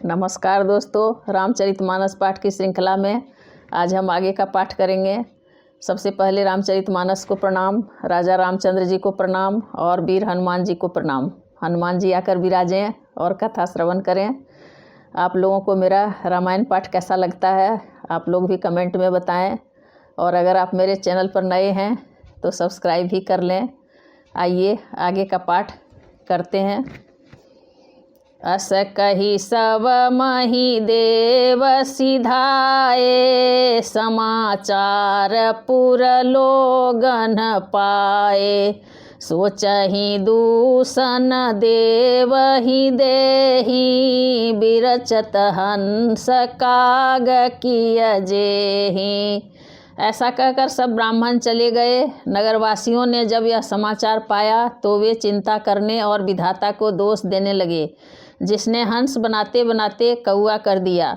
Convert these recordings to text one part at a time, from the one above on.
नमस्कार दोस्तों, रामचरितमानस पाठ की श्रृंखला में आज हम आगे का पाठ करेंगे। सबसे पहले रामचरितमानस को प्रणाम, राजा रामचंद्र जी को प्रणाम और वीर हनुमान जी को प्रणाम। हनुमान जी आकर विराजें और कथा श्रवण करें। आप लोगों को मेरा रामायण पाठ कैसा लगता है आप लोग भी कमेंट में बताएं, और अगर आप मेरे चैनल पर नए हैं तो सब्सक्राइब भी कर लें। आइए आगे का पाठ करते हैं। अस कही सब मही देव सिधाए, समाचार पुर लोगन पाए। सोचहि दूषण देव ही देहि, बिरचत हंस काग किय जेहि। ऐसा कहकर सब ब्राह्मण चले गए। नगरवासियों ने जब यह समाचार पाया तो वे चिंता करने और विधाता को दोष देने लगे, जिसने हंस बनाते बनाते कौआ कर दिया।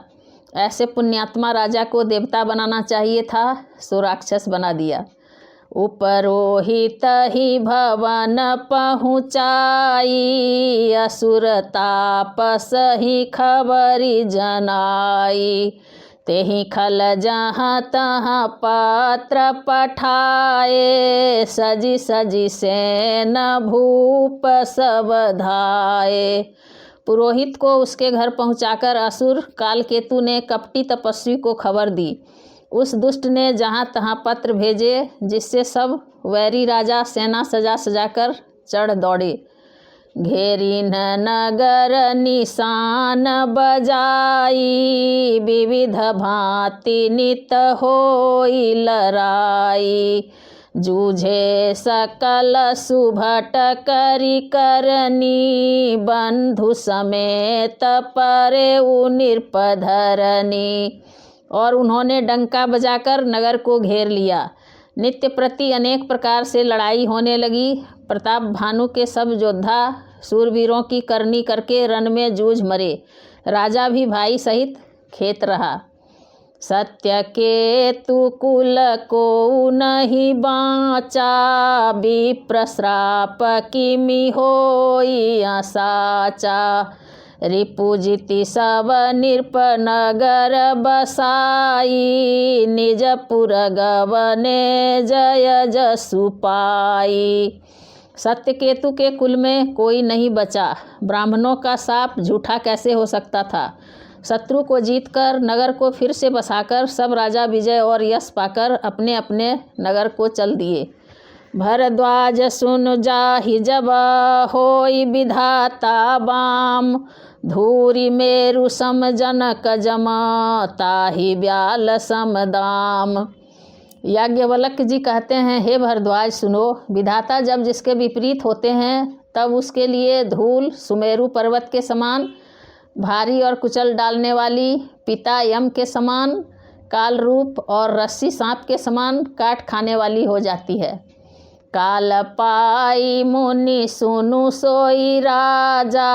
ऐसे पुण्यात्मा राजा को देवता बनाना चाहिए था, सो राक्षस बना दिया। उपरोहित ही भवन पहुँचाई, असुर तापस ही खबरी जनाई। तेहि खल जहाँ तहाँ पात्र पठाए, सजी सजी सेन भूप सब धाये। पुरोहित को उसके घर पहुंचाकर असुर कालकेतु ने कपटी तपस्वी को खबर दी। उस दुष्ट ने जहाँ तहाँ पत्र भेजे, जिससे सब वैरी राजा सेना सजा सजाकर चढ़ दौड़े। घेरिन नगर निशान बजाई, विविध भांति नित होई लड़ाई। जूझे सकल सुभट करी करनी, बंधु समेत परे नृपधरनी। और उन्होंने डंका बजाकर नगर को घेर लिया। नित्य प्रति अनेक प्रकार से लड़ाई होने लगी। प्रताप भानु के सब योद्धा सूरवीरों की करनी करके रण में जूझ मरे। राजा भी भाई सहित खेत रहा। सत्य के तु कुल को नहीं बाँचा, विप्र श्राप किमि होई साचा। रिपुजिति सब नृप नगर बसाई, निजपुर गवने जय जसु पाई। सत्यकेतु के कुल में कोई नहीं बचा। ब्राह्मणों का शाप झूठा कैसे हो सकता था। शत्रु को जीतकर नगर को फिर से बसाकर सब राजा विजय और यश पाकर अपने अपने नगर को चल दिए। भरद्वाज सुन जाहि जब होई विधाता बाम, धूरी मेरु सम जनक जमा, ताहि ब्याल सम दाम। याज्ञवल्क्य जी कहते हैं, हे भरद्वाज सुनो, विधाता जब जिसके विपरीत होते हैं तब उसके लिए धूल सुमेरु पर्वत के समान, भारी और कुचल डालने वाली, पिता यम के समान, काल रूप और रस्सी सांप के समान काट खाने वाली हो जाती है। काल पाई मुनि सुनु सोई राजा,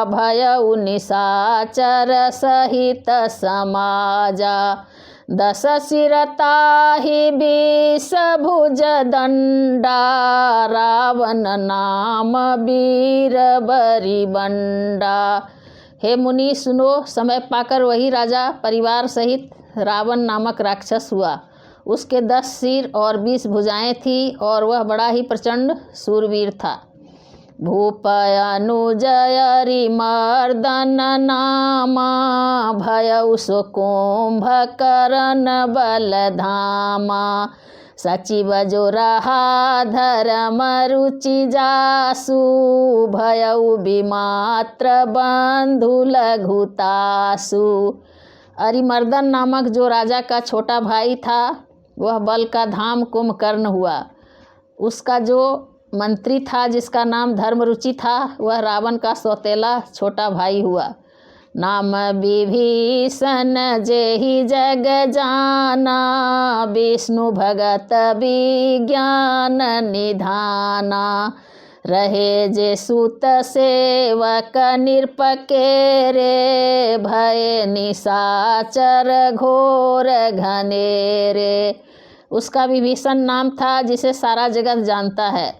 भयउ निशाचर सहित समाजा। दस सिर ताहि 20 भुज दंडा, रावण नाम वीर बरी बंडा। हे मुनि सुनो, समय पाकर वही राजा परिवार सहित रावण नामक राक्षस हुआ। उसके 10 सिर और 20 भुजाएं थी और वह बड़ा ही प्रचंड सूरवीर था। भूप अनुजयरि मर्दन नामा, भयउ सो कुंभकर्ण बल धामा। सचिव जो रहा धर्म रुचि जासु, भयउ विमात्र बंधु लघुतासु। अरिमर्दन नामक जो राजा का छोटा भाई था, वह बल का धाम कुंभकर्ण हुआ। उसका जो मंत्री था, जिसका नाम धर्मरुचि था, वह रावण का सौतेला छोटा भाई हुआ। नाम विभीषण जेहि जग जाना, विष्णु भगत विज्ञान निधाना। रहे जे सुत सेवक निरपके रे, भय निशाचर घोर घनेरे। उसका विभीषण नाम था, जिसे सारा जगत जानता है।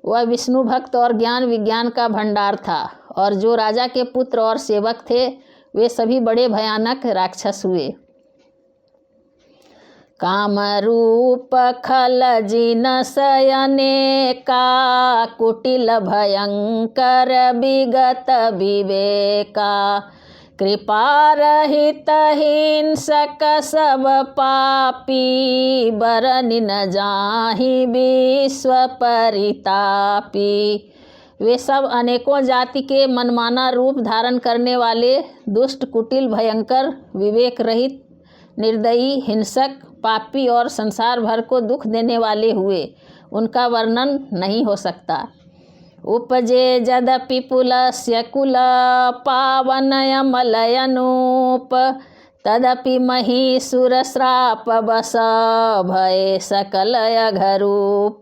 वह विष्णु भक्त और ज्ञान विज्ञान का भंडार था। और जो राजा के पुत्र और सेवक थे वे सभी बड़े भयानक राक्षस हुए। काम रूप खल जिन सयने का, कुटिल भयंकर विगत विवेका, कृपा रहित हिंसक सब पापी, बरनि न जाहि विश्व परितापी। वे सब अनेकों जाति के मनमाना रूप धारण करने वाले दुष्ट, कुटिल, भयंकर, विवेक रहित, निर्दयी, हिंसक, पापी और संसार भर को दुख देने वाले हुए। उनका वर्णन नहीं हो सकता। उपजे यद्यपि पुलस्य कुल, पावनय मलयनूप, तदपि महिषुर श्राप बस, भय सकलय घरूप।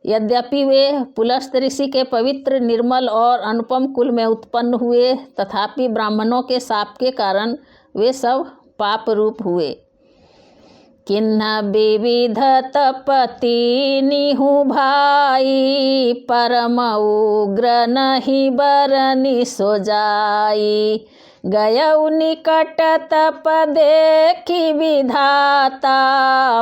यद्यपि वे पुलस्त ऋषि के पवित्र, निर्मल और अनुपम कुल में उत्पन्न हुए, तथापि ब्राह्मणों के शाप के कारण वे सब पाप रूप हुए। किन्ह विविध तपति निहु भाई, परम उग्र नहीं बरनि सो जाई, गयउ निकट तप देखी विधाता,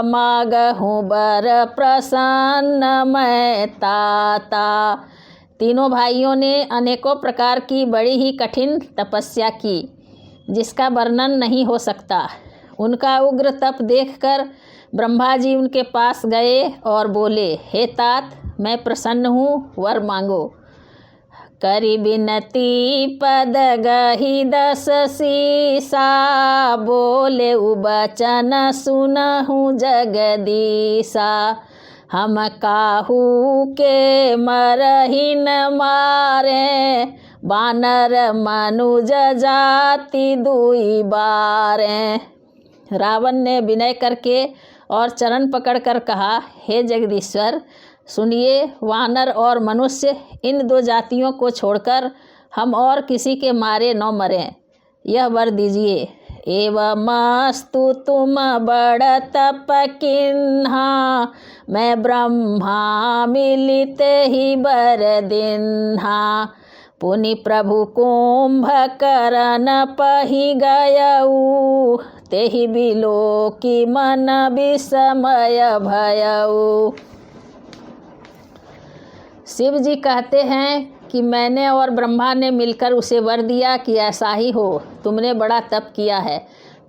मागहु बर प्रसन्न मैं ताता। तीनों भाइयों ने अनेकों प्रकार की बड़ी ही कठिन तपस्या की, जिसका वर्णन नहीं हो सकता। उनका उग्र तप देखकर ब्रह्मा जी उनके पास गए और बोले, हे तात, मैं प्रसन्न हूँ, वर मांगो। करी बिनती पद गही 10 सीसा, बोले उबचन सुनहु जगदीसा, हम काहू के मरहि न मारे, बानर मनुज जाति दुई बारे। रावण ने विनय करके और चरण पकड़कर कहा, हे जगदीश्वर, सुनिए, वानर और मनुष्य इन 2 जातियों को छोड़कर हम और किसी के मारे न मरें, यह वर दीजिए। एवमस्तु तुम बड़ तप किन्हा, मैं ब्रह्मा मिलित ही बर दिन्हा, पुनि प्रभु कुंभकर्ण पहि गयऊ, तेहि बिलो की मन विस्मय भयऊ। शिव जी कहते हैं कि मैंने और ब्रह्मा ने मिलकर उसे वर दिया कि ऐसा ही हो, तुमने बड़ा तप किया है।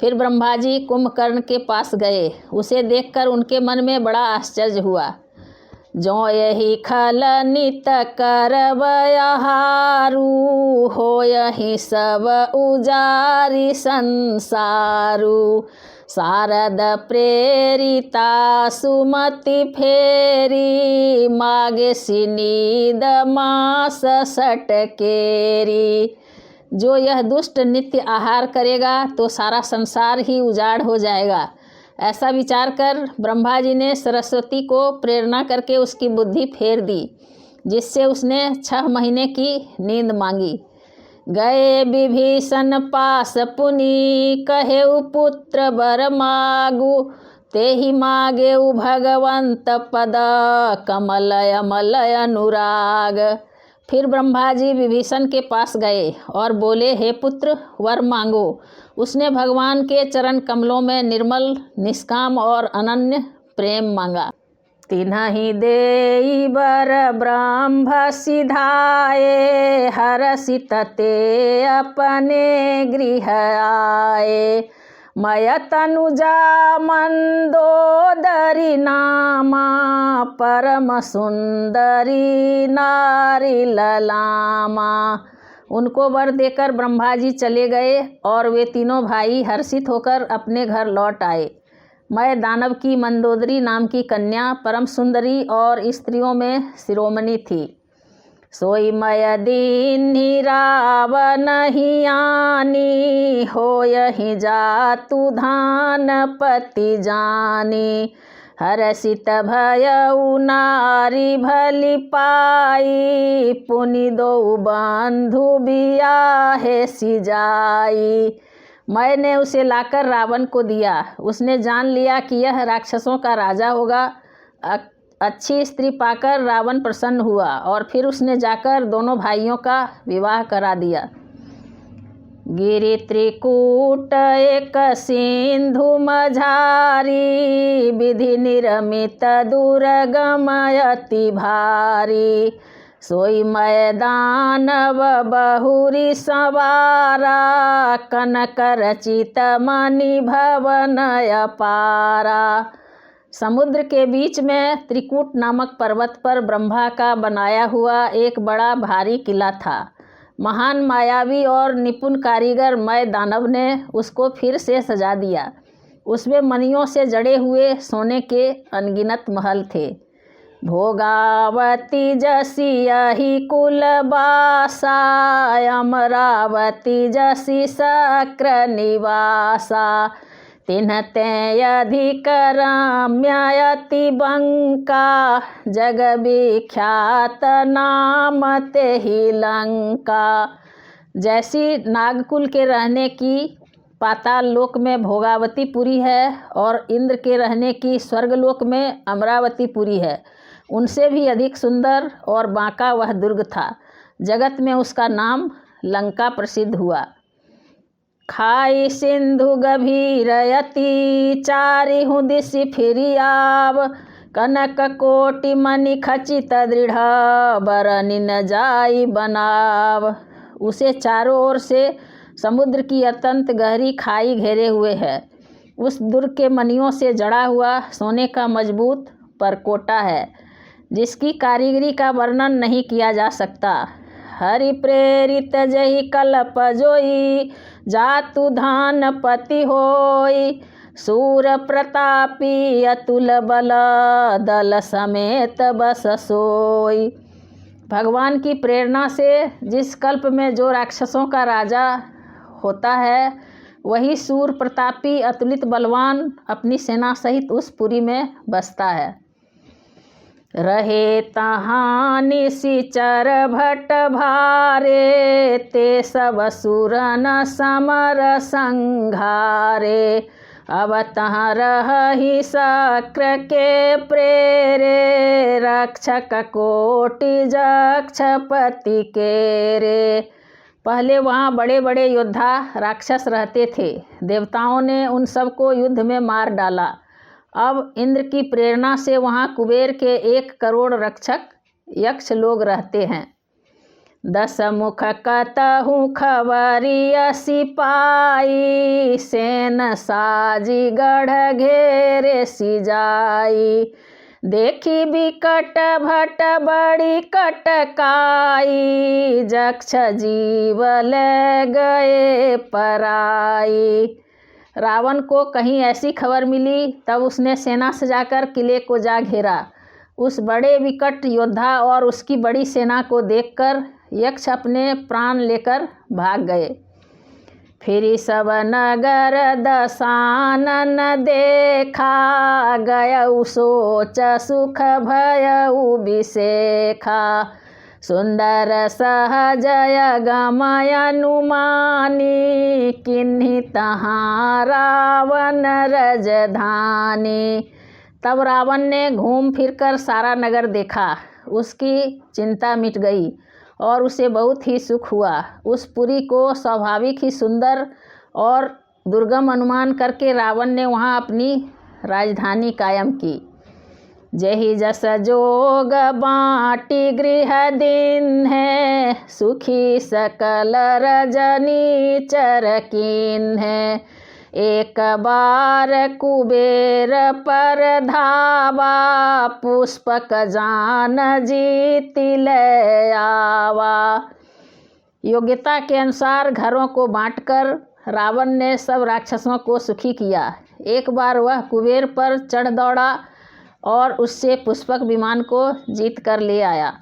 फिर ब्रह्मा जी कुंभकर्ण के पास गए। उसे देखकर उनके मन में बड़ा आश्चर्य हुआ। जो यही खल नित करबयहारू, हो यही सब उजारी संसारू, शारद प्रेरिता सुमति फेरी, मागे सिनीद मास सटकेरी। जो यह दुष्ट नित्य आहार करेगा तो सारा संसार ही उजाड़ हो जाएगा। ऐसा विचार कर ब्रह्मा जी ने सरस्वती को प्रेरणा करके उसकी बुद्धि फेर दी, जिससे उसने 6 महीने की नींद मांगी। गए विभीषण पास पुनि, कहेउ पुत्र वर मागु, तेहि मागेउ भगवंत पद, कमलय मलय अनुराग। फिर ब्रह्मा जी विभीषण के पास गए और बोले, हे पुत्र, वर मांगो। उसने भगवान के चरण कमलों में निर्मल, निष्काम और अनन्य प्रेम मांगा। तिन्हि देई बर ब्रह्म सिधाए, हरषित ते अपने गृह आए, मय तनुजा मंदोदरी नामा, परम सुंदरी नारी ललामा। उनको वर देकर ब्रह्मा जी चले गए और वे तीनों भाई हर्षित होकर अपने घर लौट आए। मैं दानव की मंदोदरी नाम की कन्या परम सुंदरी और स्त्रियों में शिरोमणि थी। सोई मय दीन्हि रावण ही आनी, हो यही जातु धान पति जानी, हरषित भयउ नारी भली पाई, पुनि दो बंधु बियाहे सिजाई। मैंने उसे लाकर रावण को दिया। उसने जान लिया कि यह राक्षसों का राजा होगा। अच्छी स्त्री पाकर रावण प्रसन्न हुआ और फिर उसने जाकर दोनों भाइयों का विवाह करा दिया। गिरि त्रिकूट एक सिंधु मझारी, विधि निर्मित दुर्गम अति भारी। सोई मैदान बहुरी संवारा, कनक रचित मणि भवन अपारा। समुद्र के बीच में त्रिकूट नामक पर्वत पर ब्रह्मा का बनाया हुआ एक बड़ा भारी किला था। महान मायावी और निपुण कारीगर मय दानव ने उसको फिर से सजा दिया। उसमें मणियों से जड़े हुए सोने के अनगिनत महल थे। भोगावती जसी यही कुल बासा, अमरावती जसी शक्र निवासा। तिन्हते अधिक रम्य अति बंका, जग विख्यात नाम ते ही लंका। जैसी नागकुल के रहने की पाताल लोक में भोगावतीपुरी है और इंद्र के रहने की स्वर्गलोक में अमरावतीपुरी है, उनसे भी अधिक सुंदर और बांका वह दुर्ग था। जगत में उसका नाम लंका प्रसिद्ध हुआ। खाई सिंधु गभीर यति, चारिहु दिशि फिरि आव। कनक कोटि मणि खचित दृढ़, बरनि न जाई बनाव। उसे चारों ओर से समुद्र की अत्यंत गहरी खाई घेरे हुए है। उस दुर्ग के मणियों से जड़ा हुआ सोने का मजबूत परकोटा है, जिसकी कारीगरी का वर्णन नहीं किया जा सकता। हरि प्रेरित जहि कल्प जोई, जातु धान पति होई। सूर प्रतापी अतुल बल, दल समेत बस सोई। भगवान की प्रेरणा से जिस कल्प में जो राक्षसों का राजा होता है, वही सूर प्रतापी अतुलित बलवान अपनी सेना सहित उस पुरी में बसता है। रहे तहाँ निशिचर भट भारे, ते सब सुर न समर संघारे। अब तहाँ रही शक्र के प्रेरे, रक्षक कोटि जक्षपति के रे। पहले वहाँ बड़े बड़े योद्धा राक्षस रहते थे। देवताओं ने उन सबको युद्ध में मार डाला। अब इंद्र की प्रेरणा से वहाँ कुबेर के 1 करोड़ रक्षक यक्ष लोग रहते हैं। 10 मुख कतहु खबरिय सिपाही, सेन साजी गढ़ घेरे सिजाई। देखी बिकट भट बड़ी कटकाई, जक्ष जीव ले गए पराई। रावण को कहीं ऐसी खबर मिली, तब उसने सेना सजाकर किले को जा घेरा। उस बड़े विकट योद्धा और उसकी बड़ी सेना को देखकर यक्ष अपने प्राण लेकर भाग गए। फिर सब नगर दसानन देखा, गयउ सोच सुख भयउ बिसेखा। सुंदर सहजय गमय अनुमानी, किन्हीं तहाँ रावण रजधानी। तब रावण ने घूम फिरकर सारा नगर देखा। उसकी चिंता मिट गई और उसे बहुत ही सुख हुआ। उस पुरी को स्वाभाविक ही सुंदर और दुर्गम अनुमान करके रावण ने वहाँ अपनी राजधानी कायम की। जही जस जोग बाटी गृह दिन है, सुखी सकल रजनी चरकीन है। एक बार कुबेर पर धावा, पुष्पक जान जीति ले आवा। योग्यता के अनुसार घरों को बांटकर रावण ने सब राक्षसों को सुखी किया। एक बार वह कुबेर पर चढ़ दौड़ा और उससे पुष्पक विमान को जीत कर ले आया।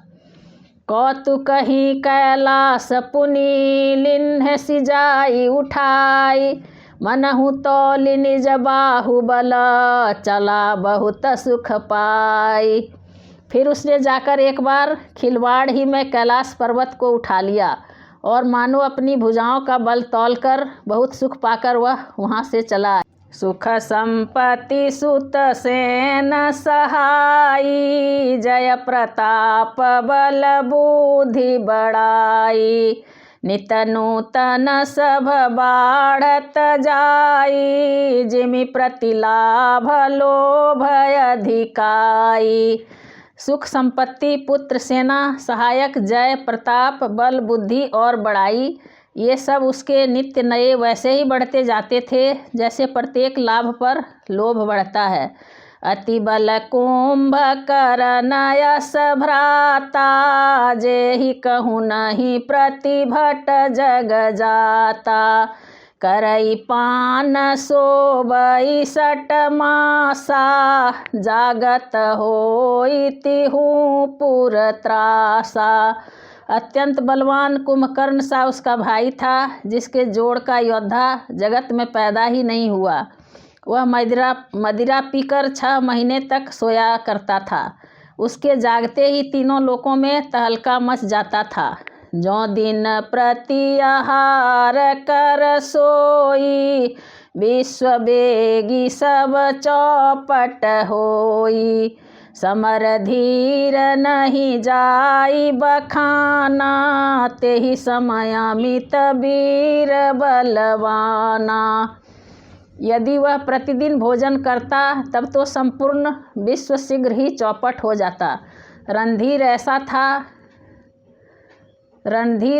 कौतुक ही कैलास पुनि, लिन्ह सिजाई उठाई। मनहु तौलि निज बाहुबल, चला बहुत सुख पाई। फिर उसने जाकर एक बार खिलवाड़ ही में कैलाश पर्वत को उठा लिया और मानो अपनी भुजाओं का बल तौलकर बहुत सुख पाकर वह वहाँ से चला। सुख संपत्ति सुत सेन सहाई, जय प्रताप बल बुद्धि बड़ाई। नित नूतन सब बाढ़त जाई, जिमि प्रतिलाभ लोभ अधिकाई। सुख संपत्ति, पुत्र, सेना, सहायक, जय, प्रताप, बल, बुद्धि और बड़ाई, ये सब उसके नित्य नए वैसे ही बढ़ते जाते थे जैसे प्रत्येक लाभ पर लोभ बढ़ता है। अति बल कुंभकर्ण यश भ्राता, जेहि कहूँ नहीं प्रतिभट जग जाता। करई पान सोबई सट मासा, जागत होई तिहु पुर त्रासा। अत्यंत बलवान कुंभकर्ण सा उसका भाई था, जिसके जोड़ का योद्धा जगत में पैदा ही नहीं हुआ। वह मदिरा पीकर 6 महीने तक सोया करता था। उसके जागते ही तीनों लोकों में तहलका मच जाता था। जो दिन प्रति आहार कर सोई, विश्व बेगी सब चौपट होई। समर धीर नहीं जाई बखाना, तेहि समय अमित वीर बलवाना। यदि वह प्रतिदिन भोजन करता तब तो संपूर्ण विश्व शीघ्र ही चौपट हो जाता। रणधीर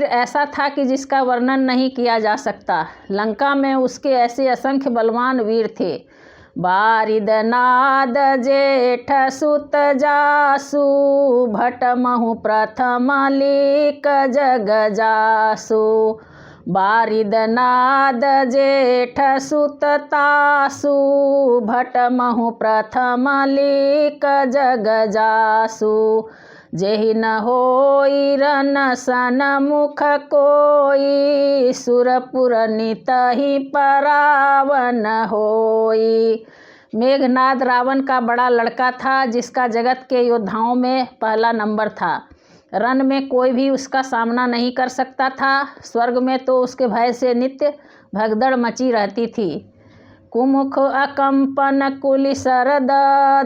ऐसा था कि जिसका वर्णन नहीं किया जा सकता। लंका में उसके ऐसे असंख्य बलवान वीर थे। बारिद नाद जेठ सुत जासु, भट महु प्रथम लिक जग जासु। बारिद नाद जेठ सुत तासु, भट महु प्रथम लिक जग जासु। जेहि न होई रन सन मुख कोई, सुरपुर नितहि परावन होई। मेघनाद रावण का बड़ा लड़का था, जिसका जगत के योद्धाओं में पहला नंबर था। रण में कोई भी उसका सामना नहीं कर सकता था। स्वर्ग में तो उसके भय से नित्य भगदड़ मची रहती थी। कुमुख अकंपन कुलि सरद,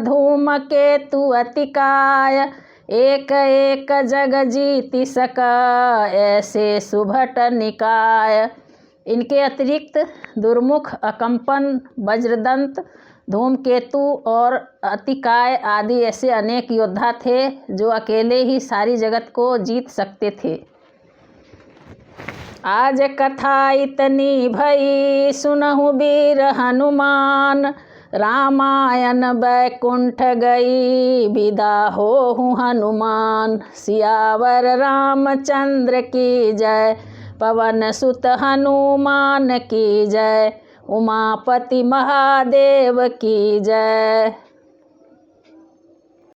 धूम केतु अतिकाय। एक एक जग जीति सक, ऐसे सुभट निकाय। इनके अतिरिक्त दुर्मुख, अकंपन, वज्रदंत, धूमकेतु और अतिकाय आदि ऐसे अनेक योद्धा थे जो अकेले ही सारी जगत को जीत सकते थे। आज कथा इतनी भई, सुनहु वीर हनुमान। रामायण बैकुंठ गई, विदा होहु हनुमान। सियावर रामचंद्र की जय, पवन सुत हनुमान की जय। उमापति महादेव की जय।